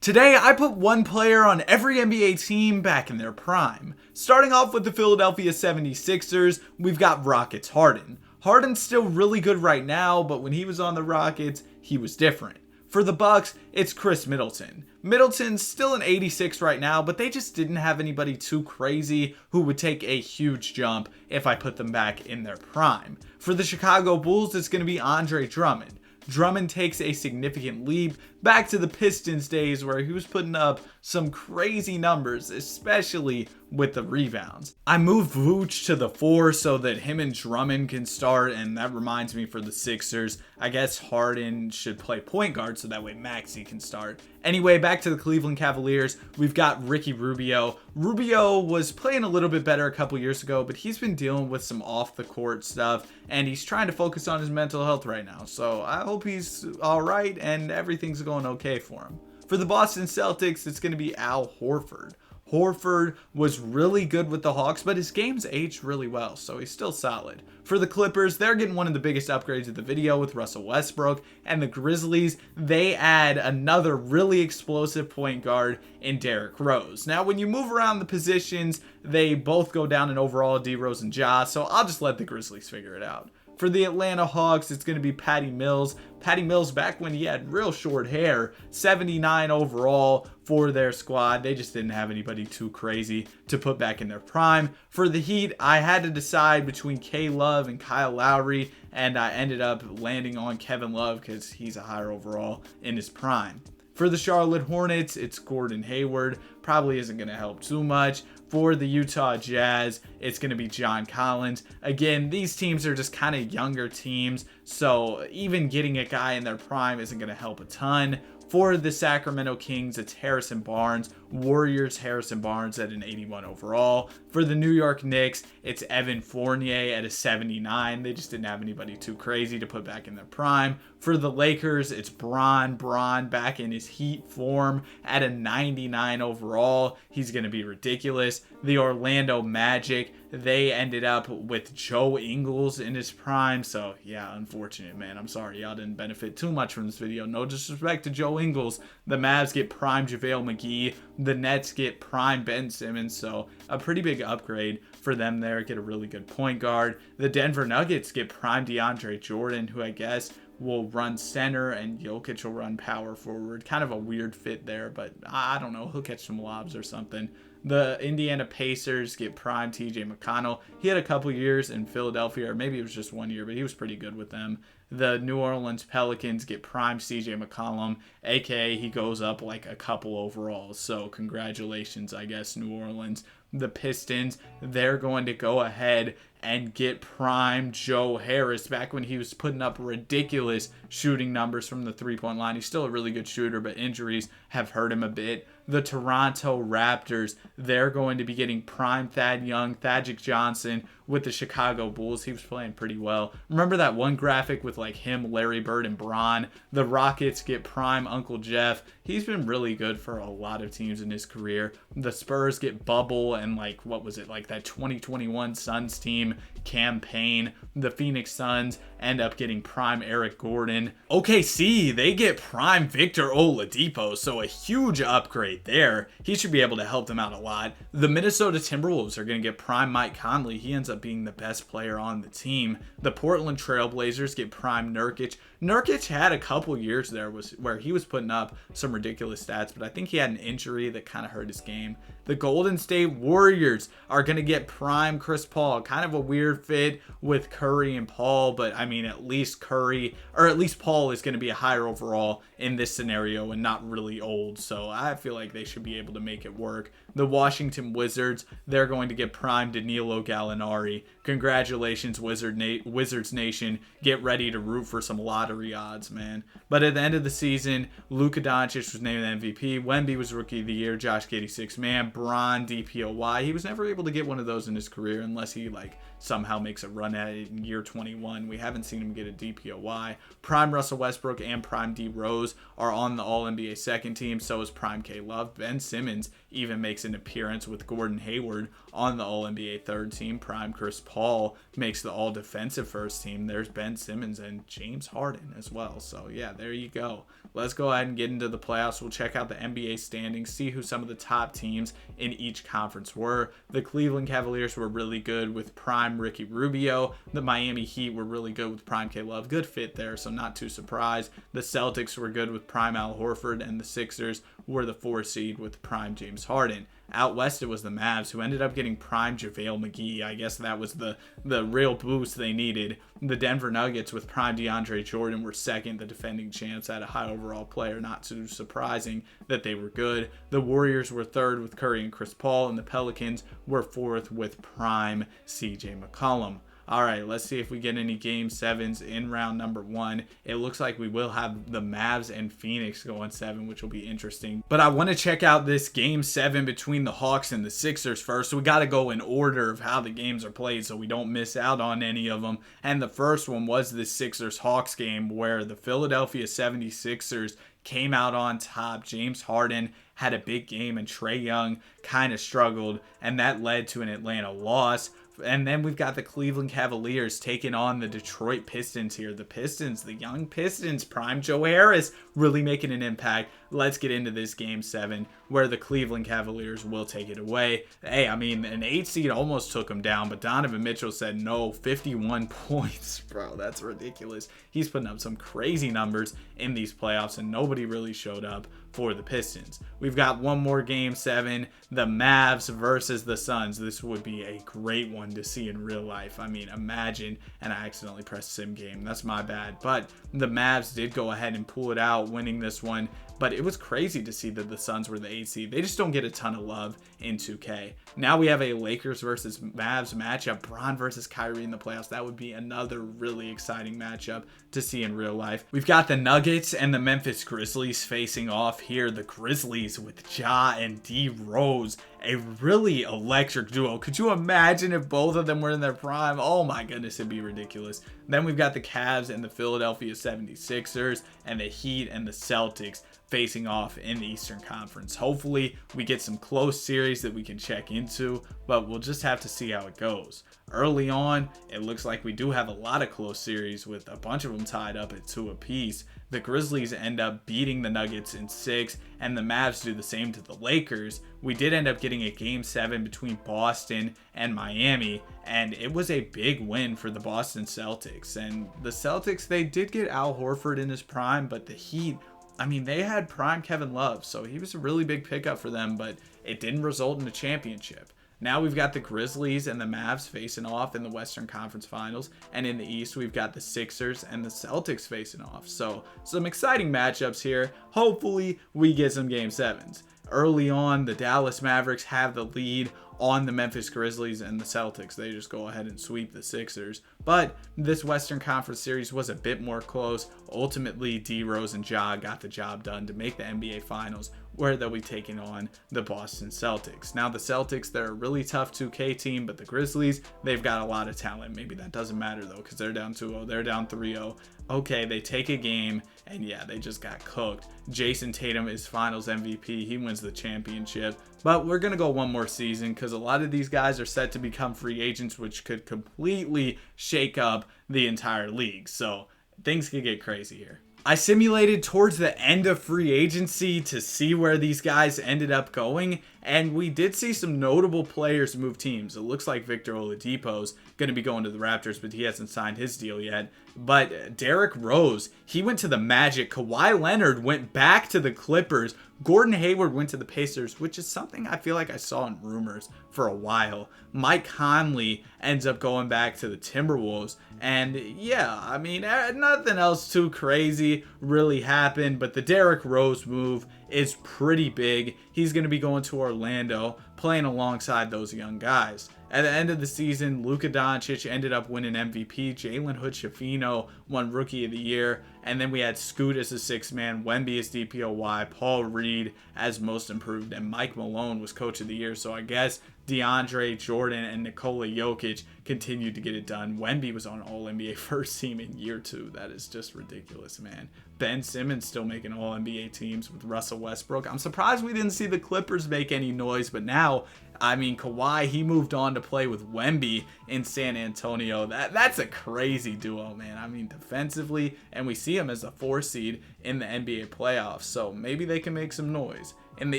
Today, I put one player on every NBA team back in their prime. Starting off with the Philadelphia 76ers, we've got Rockets Harden. Harden's still really good right now, but when he was on the Rockets, he was different. For the Bucks, it's Chris Middleton. Middleton's still an 86 right now, but they just didn't have anybody too crazy who would take a huge jump if I put them back in their prime. For the Chicago Bulls, it's going to be Andre Drummond. Drummond takes a significant leap back to the Pistons days where he was putting up some crazy numbers, especially with the rebounds. I moved Vooch to the 4 so that him and Drummond can start, and that reminds me for the Sixers, I guess Harden should play point guard so that way Maxey can start. Anyway, back to the Cleveland Cavaliers, we've got Ricky Rubio. Rubio was playing a little bit better a couple years ago, but he's been dealing with some off the court stuff, and he's trying to focus on his mental health right now. So I hope he's all right and everything's going okay for him. For the Boston Celtics, it's going to be Al Horford. Horford was really good with the Hawks, but his game's aged really well, so he's still solid. For the Clippers, they're getting one of the biggest upgrades of the video with Russell Westbrook, and the Grizzlies, they add another really explosive point guard in Derrick Rose. Now, when you move around the positions, they both go down in overall, D Rose and Ja, so I'll just let the Grizzlies figure it out. For the Atlanta Hawks, it's going to be Patty Mills. Patty Mills, back when he had real short hair, 79 overall for their squad. They just didn't have anybody too crazy to put back in their prime. For the Heat, I had to decide between K Love and Kyle Lowry, and I ended up landing on Kevin Love because he's a higher overall in his prime. For the Charlotte Hornets, it's Gordon Hayward. Probably isn't going to help too much. For the Utah Jazz, it's going to be John Collins. Again, these teams are just kind of younger teams, so even getting a guy in their prime isn't going to help a ton. For the Sacramento Kings, it's Harrison Barnes. Warriors, Harrison Barnes at an 81 overall. For the New York Knicks, it's Evan Fournier at a 79. They just didn't have anybody too crazy to put back in their prime. For the Lakers, it's Bron back in his Heat form at a 99 overall. He's going to be ridiculous. The Orlando Magic, they ended up with Joe Ingles in his prime. So, yeah, unfortunate, man. I'm sorry y'all didn't benefit too much from this video. No disrespect to Joe Ingles. The Mavs get prime JaVale McGee. The Nets get prime Ben Simmons. So, a pretty big upgrade for them there. Get a really good point guard. The Denver Nuggets get prime DeAndre Jordan, who I guess will run center, and Jokic will run power forward. Kind of a weird fit there, but I don't know. He'll catch some lobs or something. The Indiana Pacers get prime TJ McConnell. He had a couple years in Philadelphia, or maybe it was just 1 year, but he was pretty good with them. The New Orleans Pelicans get prime CJ McCollum, aka he goes up like a couple overalls. So congratulations, I guess, New Orleans. The Pistons, they're going to go ahead and get prime Joe Harris. Back when he was putting up ridiculous shooting numbers from the three-point line. He's still a really good shooter, but injuries have hurt him a bit. The Toronto Raptors, they're going to be getting prime Thad Young, Thaddeus Johnson with the Chicago Bulls. He was playing pretty well. Remember that one graphic with like him, Larry Bird, and Bron? The Rockets get prime Uncle Jeff. He's been really good for a lot of teams in his career. The Spurs get Bubble and like, what was it, like that 2021 Suns team campaign. The Phoenix Suns end up getting prime Eric Gordon. OKC, they get prime Victor Oladipo, so a huge upgrade there. He should be able to help them out a lot. The Minnesota Timberwolves are going to get prime Mike Conley. He ends up being the best player on the team. The Portland Trailblazers get prime Nurkic. Nurkic had a couple years there where he was putting up some ridiculous stats, but I think he had an injury that kind of hurt his game. The Golden State Warriors are going to get prime Chris Paul. Kind of a weird fit with Curry and Paul, but I mean, at least Curry, or at least Paul, is going to be a higher overall in this scenario and not really old, so I feel like they should be able to make it work. The Washington Wizards, they're going to get prime Danilo Gallinari. Congratulations, Wizards Nation. Get ready to root for some lottery odds, man. But at the end of the season, Luka Doncic was named MVP. Wemby was Rookie of the Year. Josh Giddey, Sixth Man. Bron, DPOY. He was never able to get one of those in his career unless he somehow makes a run at it in year 21. We haven't seen him get a DPOY. Prime Russell Westbrook and Prime D Rose are on the All-NBA second team. So is Prime K Love. Ben Simmons even makes an appearance with Gordon Hayward on the All-NBA third team. Prime Chris Paul makes the All-Defensive first team. There's Ben Simmons and James Harden. Harden as well. So yeah, there you go. Let's go ahead and get into the playoffs. We'll check out the NBA standings, see who some of the top teams in each conference were. The Cleveland Cavaliers were really good with prime Ricky Rubio. The Miami Heat were really good with prime K-Love. Good fit there, so not too surprised. The Celtics were good with prime Al Horford, and the Sixers were the 4 seed with prime James Harden. Out west, it was the Mavs, who ended up getting prime JaVale McGee. I guess that was the real boost they needed. The Denver Nuggets with prime DeAndre Jordan were second, the defending champs, at a high overall player. Not too surprising that they were good. The Warriors were third with Curry and Chris Paul, and the Pelicans were fourth with prime CJ McCollum. All right, let's see if we get any Game 7s in round number 1. It looks like we will have the Mavs and Phoenix going 7, which will be interesting. But I want to check out this Game 7 between the Hawks and the Sixers first. So we got to go in order of how the games are played so we don't miss out on any of them. And the first one was the Sixers-Hawks game, where the Philadelphia 76ers came out on top. James Harden had a big game, and Trae Young kind of struggled, and that led to an Atlanta loss. And then we've got the Cleveland Cavaliers taking on the Detroit Pistons here. The Pistons, the young Pistons, prime Joe Harris, really making an impact. Let's get into this Game 7, where the Cleveland Cavaliers will take it away. Hey, I mean, an 8 seed almost took them down, but Donovan Mitchell said no. 51 points. Bro, that's ridiculous. He's putting up some crazy numbers in these playoffs, and nobody really showed up for the Pistons. We've got one more Game 7, the Mavs versus the Suns. This would be a great one to see in real life. I mean, imagine, and I accidentally pressed sim game. That's my bad. But the Mavs did go ahead and pull it out, winning this one. But it was crazy to see that the Suns were the 8 seed. They just don't get a ton of love in 2K. Now we have a Lakers versus Mavs matchup. Bron versus Kyrie in the playoffs. That would be another really exciting matchup to see in real life. We've got the Nuggets and the Memphis Grizzlies facing off here. The Grizzlies with Ja and D Rose. A really electric duo. Could you imagine if both of them were in their prime? Oh my goodness, it'd be ridiculous. Then we've got the Cavs and the Philadelphia 76ers, and the Heat and the Celtics facing off in the Eastern Conference. Hopefully we get some close series that we can check into, but we'll just have to see how it goes. Early on, it looks like we do have a lot of close series with a bunch of them tied up at 2 apiece. The Grizzlies end up beating the Nuggets in 6, and the Mavs do the same to the Lakers. We did end up getting a Game 7 between Boston and Miami, and it was a big win for the Boston Celtics. And the Celtics, they did get Al Horford in his prime, but the Heat, I mean, they had prime Kevin Love, so he was a really big pickup for them, but it didn't result in a championship. Now we've got the Grizzlies and the Mavs facing off in the Western Conference Finals. And in the East, we've got the Sixers and the Celtics facing off. So some exciting matchups here. Hopefully we get some Game 7s. Early on, the Dallas Mavericks have the lead on the Memphis Grizzlies, and the Celtics, they just go ahead and sweep the Sixers. But this Western Conference series was a bit more close. Ultimately, D Rose and Ja got the job done to make the NBA Finals, where they'll be taking on the Boston Celtics. Now the Celtics, they're a really tough 2K team, but the Grizzlies, they've got a lot of talent. Maybe that doesn't matter though, because they're down 2-0, they're down 3-0. Okay, they take a game, and yeah, they just got cooked. Jason Tatum is Finals MVP. He wins the championship. But we're going to go one more season, because a lot of these guys are set to become free agents, which could completely shake up the entire league. So things could get crazy here. I simulated towards the end of free agency to see where these guys ended up going, and we did see some notable players move teams. It looks like Victor Oladipo's going to be going to the Raptors, but he hasn't signed his deal yet. But Derrick Rose, he went to the Magic. Kawhi Leonard went back to the Clippers. Gordon Hayward went to the Pacers, which is something I feel like I saw in rumors for a while. Mike Conley ends up going back to the Timberwolves. And yeah, I mean, nothing else too crazy really happened, but the Derrick Rose move is pretty big. He's going to be going to Orlando, playing alongside those young guys. At the end of the season, Luka Doncic ended up winning MVP. Jalen Hood-Schifino won Rookie of the Year. And then we had Scoot as a 6th man, Wemby as DPOY, Paul Reed as Most Improved, and Mike Malone was Coach of the Year. So I guess DeAndre Jordan and Nikola Jokic continued to get it done. Wemby was on All-NBA First Team in year 2. That is just ridiculous, man. Ben Simmons still making All-NBA teams with Russell Westbrook. I'm surprised we didn't see the Clippers make any noise, but now I mean, Kawhi, he moved on to play with Wemby in San Antonio. That's a crazy duo, man. I mean, defensively, and we see him as a 4 seed in the NBA playoffs, so maybe they can make some noise. In the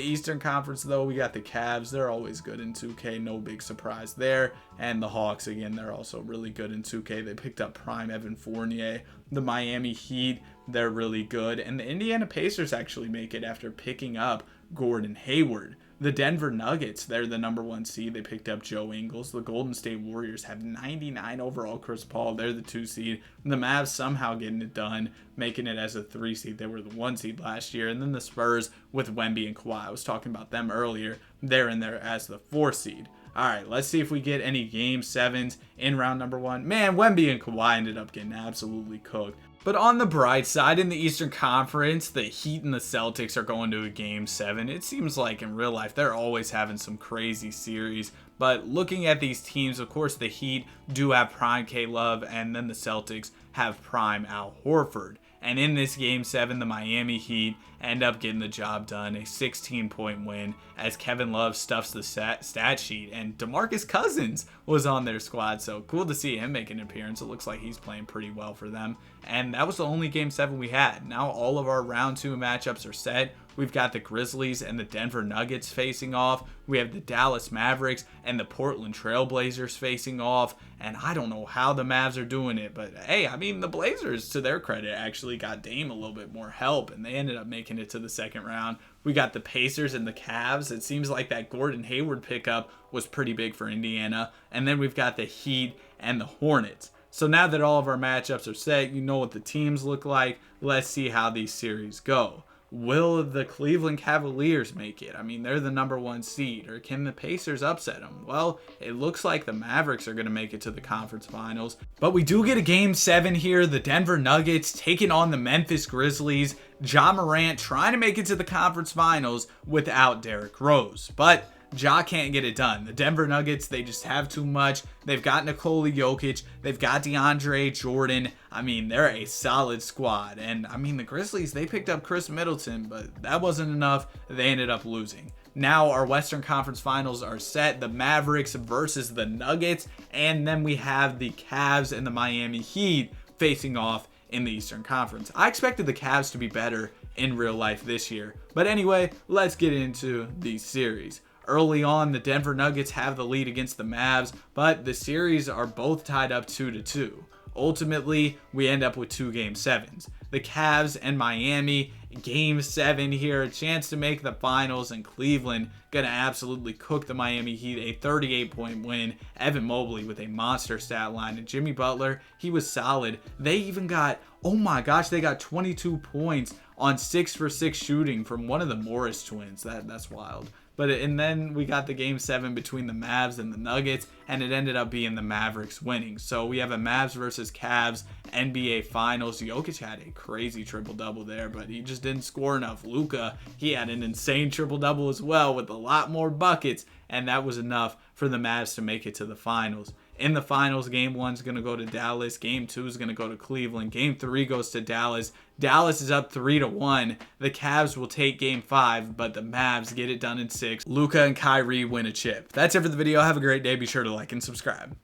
Eastern Conference, though, we got the Cavs. They're always good in 2K. No big surprise there. And the Hawks, again, they're also really good in 2K. They picked up prime Evan Fournier. The Miami Heat, they're really good. And the Indiana Pacers actually make it after picking up Gordon Hayward. The Denver Nuggets, they're the number 1 seed. They picked up Joe Ingles. The Golden State Warriors have 99 overall. Chris Paul, they're the 2 seed. And the Mavs somehow getting it done, making it as a 3 seed. They were the 1 seed last year. And then the Spurs with Wemby and Kawhi. I was talking about them earlier. They're in there as the 4 seed. All right, let's see if we get any Game 7s in round number 1. Man, Wemby and Kawhi ended up getting absolutely cooked. But on the bright side, in the Eastern Conference, the Heat and the Celtics are going to a Game 7. It seems like in real life, they're always having some crazy series. But looking at these teams, of course, the Heat do have prime K-Love, and then the Celtics have prime Al Horford. And in this Game 7, the Miami Heat end up getting the job done, a 16-point win as Kevin Love stuffs the stat sheet, and DeMarcus Cousins was on their squad, so cool to see him make an appearance. It looks like he's playing pretty well for them, and that was the only Game 7 we had. Now all of our round 2 matchups are set. We've got the Grizzlies and the Denver Nuggets facing off. We have the Dallas Mavericks and the Portland Trailblazers facing off. And I don't know how the Mavs are doing it, but hey, I mean, the Blazers, to their credit, actually got Dame a little bit more help, and they ended up making it to the second round. We got the Pacers and the Cavs. It seems like that Gordon Hayward pickup was pretty big for Indiana. And then we've got the Heat and the Hornets. So now that all of our matchups are set, you know what the teams look like. Let's see how these series go. Will the Cleveland Cavaliers make it? I mean, they're the number 1 seed. Or can the Pacers upset them? Well, it looks like the Mavericks are going to make it to the conference finals. But we do get a Game 7 here. The Denver Nuggets taking on the Memphis Grizzlies. Ja Morant trying to make it to the conference finals without Derrick Rose. But Ja can't get it done. The Denver Nuggets, they just have too much. They've got Nikola Jokic. They've got DeAndre Jordan. I mean, they're a solid squad. And, I mean, the Grizzlies, they picked up Chris Middleton, but that wasn't enough. They ended up losing. Now our Western Conference Finals are set. The Mavericks versus the Nuggets. And then we have the Cavs and the Miami Heat facing off in the Eastern Conference. I expected the Cavs to be better in real life this year. But anyway, let's get into these series. Early on, the Denver Nuggets have the lead against the Mavs, but the series are both tied up 2-2. Ultimately, we end up with 2 Game 7s. The Cavs and Miami, Game 7 here, a chance to make the finals, and Cleveland gonna absolutely cook the Miami Heat, a 38-point win. Evan Mobley with a monster stat line, and Jimmy Butler, he was solid. They even got, oh my gosh, they got 22 points on 6 for 6 shooting from one of the Morris twins. That's wild. And then we got the Game 7 between the Mavs and the Nuggets, and it ended up being the Mavericks winning. So we have a Mavs versus Cavs NBA Finals. Jokic had a crazy triple-double there, but he just didn't score enough. Luka, he had an insane triple-double as well with a lot more buckets, and that was enough for the Mavs to make it to the finals. In the finals, Game 1 is going to go to Dallas. Game 2 is going to go to Cleveland. Game 3 goes to Dallas. Dallas is up 3-1. The Cavs will take Game 5, but the Mavs get it done in 6. Luka and Kyrie win a chip. That's it for the video. Have a great day. Be sure to like and subscribe.